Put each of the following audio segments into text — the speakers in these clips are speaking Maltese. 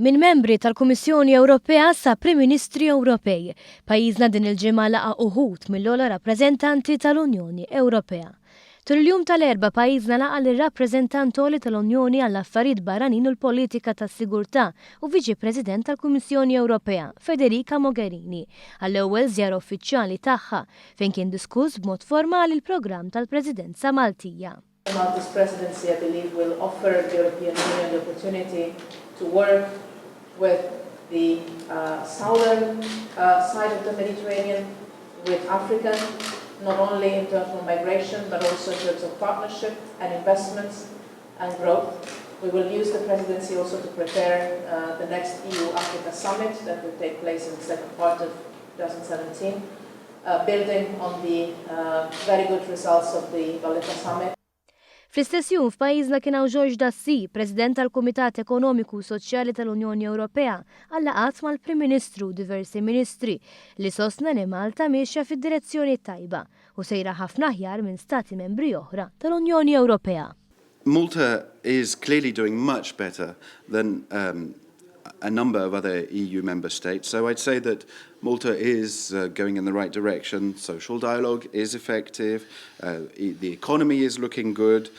Min membri tal-Kummissjoni Ewropea sa Prim Ministri Ewropej, pajjiżna din il-ġimgħa laqa' uħud mill-ogħla rappreżentanti tal-Unjoni Ewropea. Tul il-jum tal-erba' pajjiżna laqa' lir-rappreżentant tal-Unjoni għall-affarijiet barranin u l-politika tas-sigurtà u Viċi President tal-Kummissjoni Ewropea, Federica Mogherini, għall-ewwel żjara uffiċjali tagħha fejn kien diskuss b'mod formali l-programm tal-Presidenza Maltija. Malta's presidency, I believe, will offer the European Union the opportunity to work with the southern side of the Mediterranean, with Africa, not only in terms of migration, but also in terms of partnership and investments and growth. We will use the presidency also to prepare the next EU-Africa summit that will take place in the second part of 2017, building on the very good results of the Valletta summit. Fl-istess jum f'pajjiżna kien hawn George Dassi, President tal-Kumitat Ekonomiku u Soċjali tal-Unjoni Ewropea, għallaqat mal-Prim Ministru u diversi ministri li sostna li Malta mixja fid-direzzjoni tajba u sejra ħafna aħjar minn Stati membri oħra tal-Unjoni Ewropea. Malta is clearly doing much better than a number of other EU member states. So I'd say that Malta is going in the right direction. Social dialogue is effective. The economy is looking good.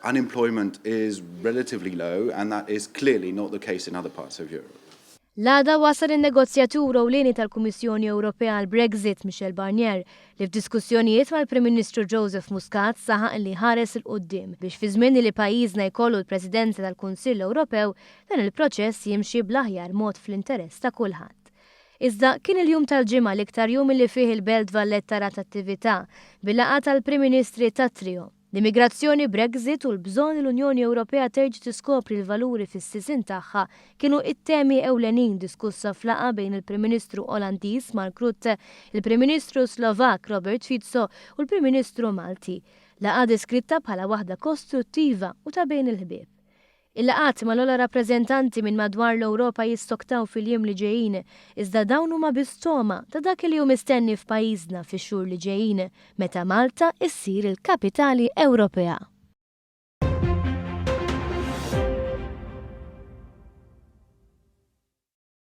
Unemployment is relatively low, and that is clearly not the case in other parts of Europe. L-għada wasal in-negozjatur ewlieni tal-Kummissjoni Ewropea għall-Brexit Michel Barnier li f'diskussjonijiet mal-Prim Ministru Joseph Muscat saħaq li ħares il-qudiem biex fi żmien li pajjiżna jkollu l-Presidenza tal-Kunsill Ewropew dan il-proċess jimxi bl-aħjar mod fl-interess ta' kulħadd. Iżda kien il-jum tal-ġimgħa l-iktar jum li fih il-Belt Valletta rat attività bil-laqgħa tal-Prim Ministri tat-trio. L-immigrazzjoni, Brexit u l-bżonn l-Unjoni Ewropea terġa' tiskopri l-valuri fis-sisin tagħha kienu it-temi ewlenin diskussa f'laqgħa bejn il-Prim Ministru Olandiż Mark Rutte, il-Prim Ministru Slovak Robert Fico u l-Prim Ministru Malti. Laqgħa deskritta bħala waħda kostruttiva u ta' bejn il-ħbieb. Il-laqgħat mal-ogħla rappreżentanti minn madwar l-Ewropa jistoktaw fil-jiem li ġejjin, iżda dawn huma bistoma ta' dak li hu mistenni f'pajjiżna fix-xhur li ġejjin meta Malta issir il-kapitali Ewropea.